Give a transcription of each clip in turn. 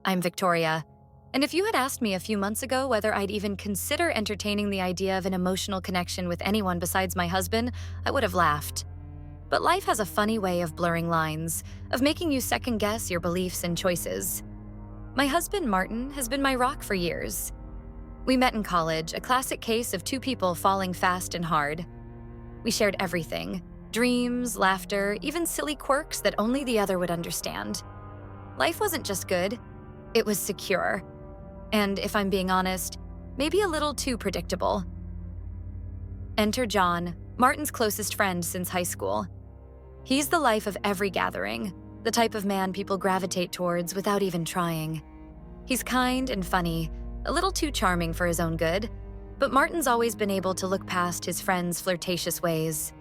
I'm Victoria, and if you had asked me a few months ago whether I'd even consider entertaining the idea of an emotional connection with anyone besides my husband, I would have laughed. But life has a funny way of blurring lines, of making you second-guess your beliefs and choices. My husband, Martin, has been my rock for years. We met in college, a classic case of two people falling fast and hard. We shared everything: dreams, laughter, even silly quirks that only the other would understand. Life wasn't just good, it was secure. And if I'm being honest, maybe a little too predictable. Enter John, Martin's closest friend since high school. He's the life of every gathering, the type of man people gravitate towards without even trying. He's kind and funny, a little too charming for his own good, but Martin's always been able to look past his friend's flirtatious ways.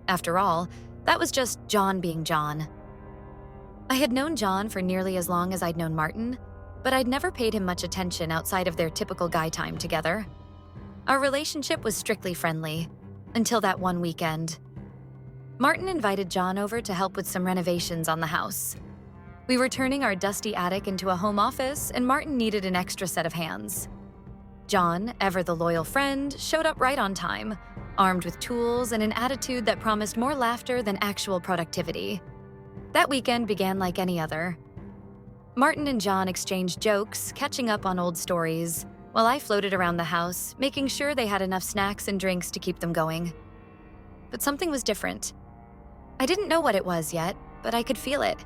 After all, that was just John being John. I had known John for nearly as long as I'd known Martin, but I'd never paid him much attention outside of their typical guy time together. Our relationship was strictly friendly, until that one weekend. Martin invited John over to help with some renovations on the house. We were turning our dusty attic into a home office, and Martin needed an extra set of hands. John, ever the loyal friend, showed up right on time, armed with tools and an attitude that promised more laughter than actual productivity. That weekend began like any other. Martin and John exchanged jokes, catching up on old stories, while I floated around the house, making sure they had enough snacks and drinks to keep them going. But something was different. I didn't know what it was yet, but I could feel it.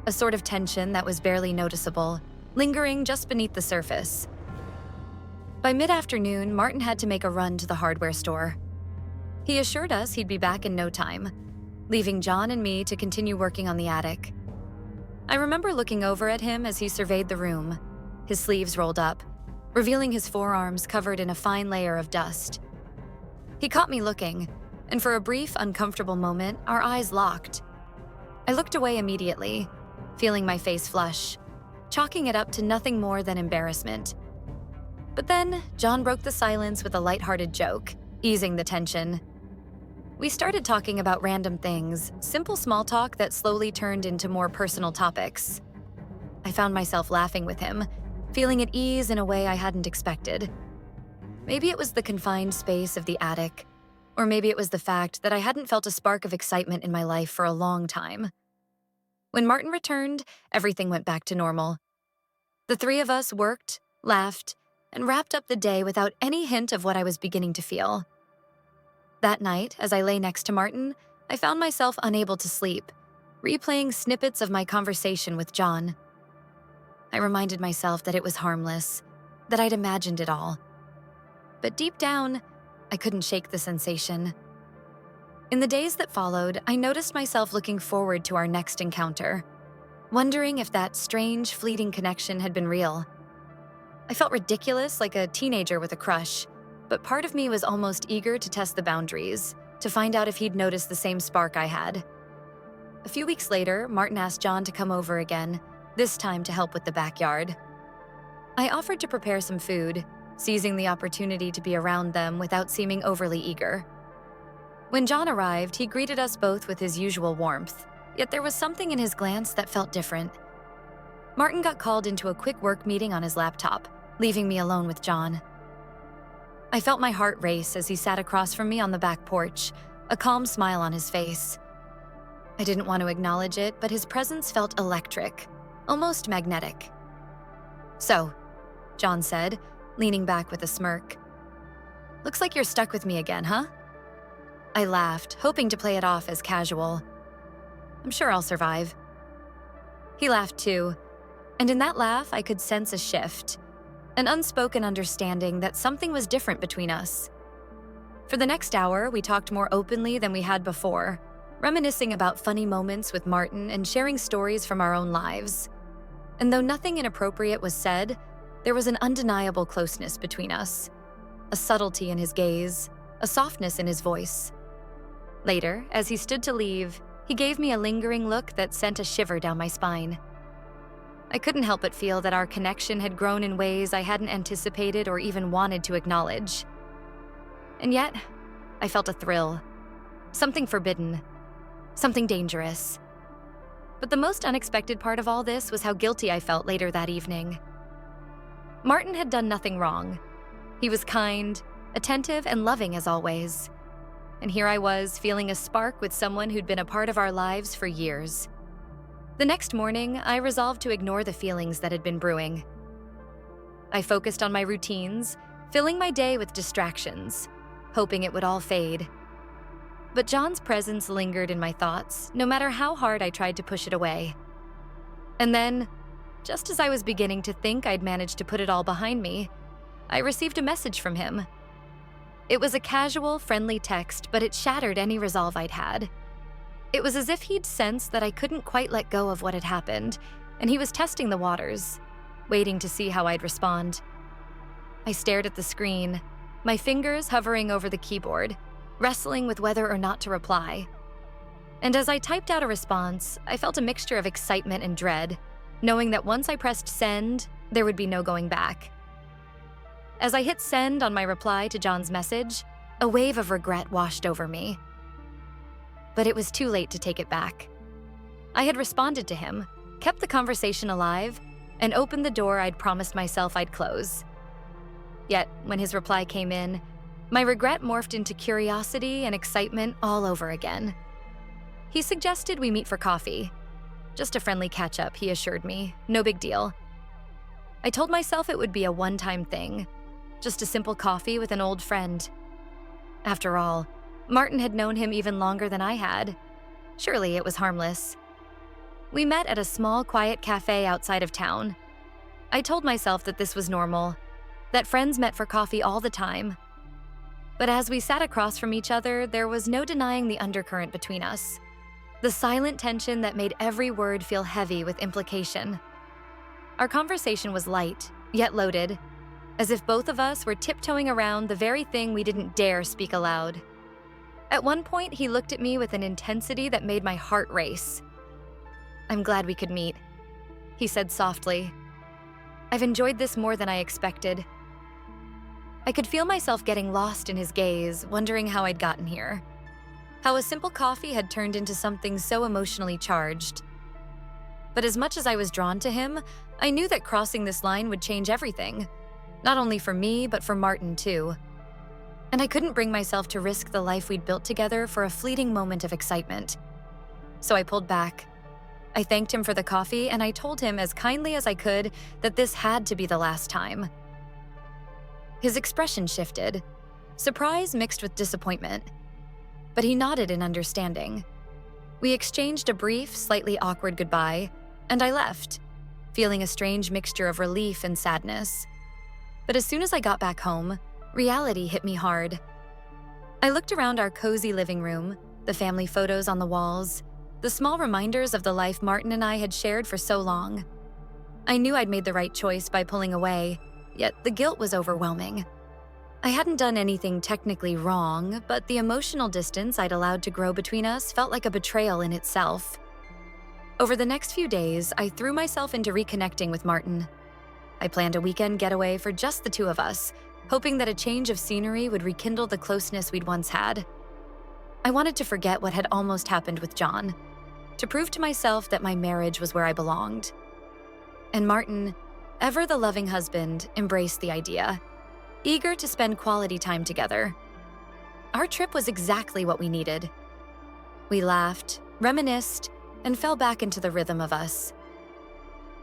A sort of tension that was barely noticeable, lingering just beneath the surface. By mid-afternoon, Martin had to make a run to the hardware store. He assured us he'd be back in no time, leaving John and me to continue working on the attic. I remember looking over at him as he surveyed the room, his sleeves rolled up, revealing his forearms covered in a fine layer of dust. He caught me looking, and for a brief, uncomfortable moment, our eyes locked. I looked away immediately, feeling my face flush, chalking it up to nothing more than embarrassment. But then, John broke the silence with a lighthearted joke, easing the tension. We started talking about random things, simple small talk that slowly turned into more personal topics. I found myself laughing with him, feeling at ease in a way I hadn't expected. Maybe it was the confined space of the attic, or maybe it was the fact that I hadn't felt a spark of excitement in my life for a long time. When Martin returned, everything went back to normal. The three of us worked, laughed, and wrapped up the day without any hint of what I was beginning to feel. That night, as I lay next to Martin, I found myself unable to sleep, replaying snippets of my conversation with John. I reminded myself that it was harmless, that I'd imagined it all. But deep down, I couldn't shake the sensation. In the days that followed, I noticed myself looking forward to our next encounter, wondering if that strange, fleeting connection had been real. I felt ridiculous, like a teenager with a crush, but part of me was almost eager to test the boundaries, to find out if he'd noticed the same spark I had. A few weeks later, Martin asked John to come over again, this time to help with the backyard. I offered to prepare some food, seizing the opportunity to be around them without seeming overly eager. When John arrived, he greeted us both with his usual warmth, yet there was something in his glance that felt different. Martin got called into a quick work meeting on his laptop, leaving me alone with John. I felt my heart race as he sat across from me on the back porch, a calm smile on his face. I didn't want to acknowledge it, but his presence felt electric, almost magnetic. "So," John said, leaning back with a smirk. "Looks like you're stuck with me again, huh?" I laughed, hoping to play it off as casual. "I'm sure I'll survive." He laughed too, and in that laugh I could sense a shift, an unspoken understanding that something was different between us. For the next hour, we talked more openly than we had before, reminiscing about funny moments with Martin and sharing stories from our own lives. And though nothing inappropriate was said, there was an undeniable closeness between us, a subtlety in his gaze, a softness in his voice. Later, as he stood to leave, he gave me a lingering look that sent a shiver down my spine. I couldn't help but feel that our connection had grown in ways I hadn't anticipated or even wanted to acknowledge. And yet, I felt a thrill, something forbidden, something dangerous. But the most unexpected part of all this was how guilty I felt later that evening. Martin had done nothing wrong. He was kind, attentive, and loving as always. And here I was, feeling a spark with someone who'd been a part of our lives for years. The next morning, I resolved to ignore the feelings that had been brewing. I focused on my routines, filling my day with distractions, hoping it would all fade. But John's presence lingered in my thoughts, no matter how hard I tried to push it away. And then, just as I was beginning to think I'd managed to put it all behind me, I received a message from him. It was a casual, friendly text, but it shattered any resolve I'd had. It was as if he'd sensed that I couldn't quite let go of what had happened, and he was testing the waters, waiting to see how I'd respond. I stared at the screen, my fingers hovering over the keyboard, wrestling with whether or not to reply. And as I typed out a response, I felt a mixture of excitement and dread, knowing that once I pressed send, there would be no going back. As I hit send on my reply to John's message, a wave of regret washed over me. But it was too late to take it back. I had responded to him, kept the conversation alive, and opened the door I'd promised myself I'd close. Yet, when his reply came in, my regret morphed into curiosity and excitement all over again. He suggested we meet for coffee. Just a friendly catch-up, he assured me, no big deal. I told myself it would be a one-time thing, just a simple coffee with an old friend. After all, Martin had known him even longer than I had. Surely it was harmless. We met at a small, quiet cafe outside of town. I told myself that this was normal, that friends met for coffee all the time. But as we sat across from each other, there was no denying the undercurrent between us. The silent tension that made every word feel heavy with implication. Our conversation was light, yet loaded, as if both of us were tiptoeing around the very thing we didn't dare speak aloud. At one point, he looked at me with an intensity that made my heart race. "I'm glad we could meet," he said softly. "I've enjoyed this more than I expected." I could feel myself getting lost in his gaze, wondering how I'd gotten here. How a simple coffee had turned into something so emotionally charged. But as much as I was drawn to him, I knew that crossing this line would change everything. Not only for me, but for Martin too. And I couldn't bring myself to risk the life we'd built together for a fleeting moment of excitement. So I pulled back. I thanked him for the coffee, and I told him as kindly as I could that this had to be the last time. His expression shifted, surprise mixed with disappointment. But he nodded in understanding. We exchanged a brief, slightly awkward goodbye, and I left, feeling a strange mixture of relief and sadness. But as soon as I got back home, reality hit me hard. I looked around our cozy living room, the family photos on the walls, the small reminders of the life Martin and I had shared for so long. I knew I'd made the right choice by pulling away, yet the guilt was overwhelming. I hadn't done anything technically wrong, but the emotional distance I'd allowed to grow between us felt like a betrayal in itself. Over the next few days, I threw myself into reconnecting with Martin. I planned a weekend getaway for just the two of us, hoping that a change of scenery would rekindle the closeness we'd once had. I wanted to forget what had almost happened with John, to prove to myself that my marriage was where I belonged. And Martin, ever the loving husband, embraced the idea, eager to spend quality time together. Our trip was exactly what we needed. We laughed, reminisced, and fell back into the rhythm of us.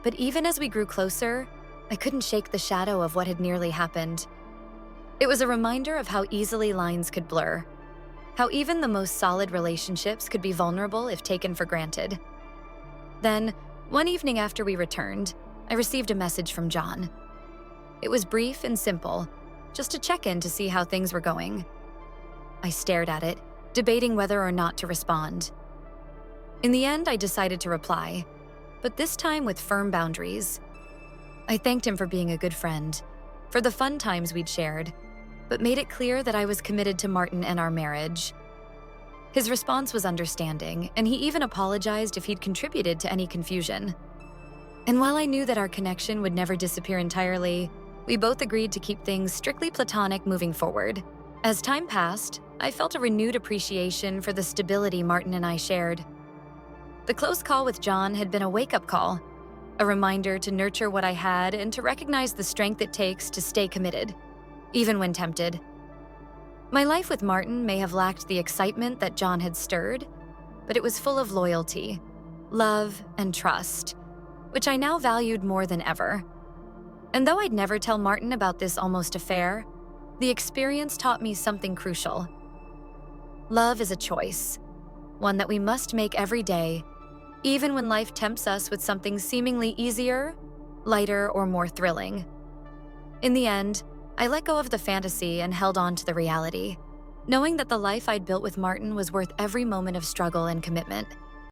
But even as we grew closer, I couldn't shake the shadow of what had nearly happened. It was a reminder of how easily lines could blur, how even the most solid relationships could be vulnerable if taken for granted. Then, one evening after we returned, I received a message from John. It was brief and simple, just a check-in to see how things were going. I stared at it, debating whether or not to respond. In the end, I decided to reply, but this time with firm boundaries. I thanked him for being a good friend, for the fun times we'd shared, but made it clear that I was committed to Martin and our marriage. His response was understanding, and he even apologized if he'd contributed to any confusion. And while I knew that our connection would never disappear entirely, we both agreed to keep things strictly platonic moving forward. As time passed, I felt a renewed appreciation for the stability Martin and I shared. The close call with John had been a wake-up call, a reminder to nurture what I had and to recognize the strength it takes to stay committed, even when tempted. My life with Martin may have lacked the excitement that John had stirred, but it was full of loyalty, love, and trust, which I now valued more than ever. And though I'd never tell Martin about this almost affair, the experience taught me something crucial. Love is a choice, one that we must make every day, even when life tempts us with something seemingly easier, lighter, or more thrilling. In the end, I let go of the fantasy and held on to the reality, knowing that the life I'd built with Martin was worth every moment of struggle and commitment.